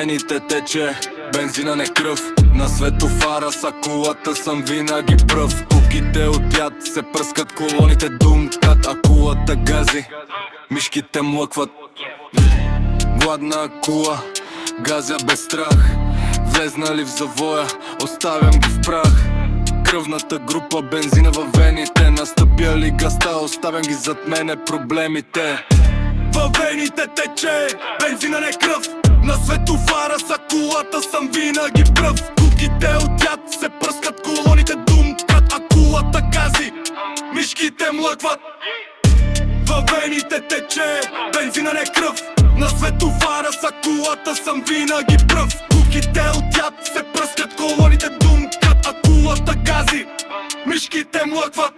вените тече бензина, не кръв. На светофара са кулата съм винаги пръв. Куките от яд се пръскат, колоните думкат, а кулата гази, мишките млъкват. Гладна кула, газя без страх. Влезнали в завоя, оставям ги в прах. Кръвната група, бензина във вените. Настъпяли газта, оставям ги зад мене проблемите. Във вените тече бензина, не кръв. На светофара са кулата съм винаги пръв. Куките от яд се пръскат, колоните думкат, а кулата гази, мишките млъкват. Във вените тече бензина, не кръв. На светофара са кулата съм винаги пръв. Куките от яд се пръскат, колоните думкат, а кулата гази, мишките млъкват.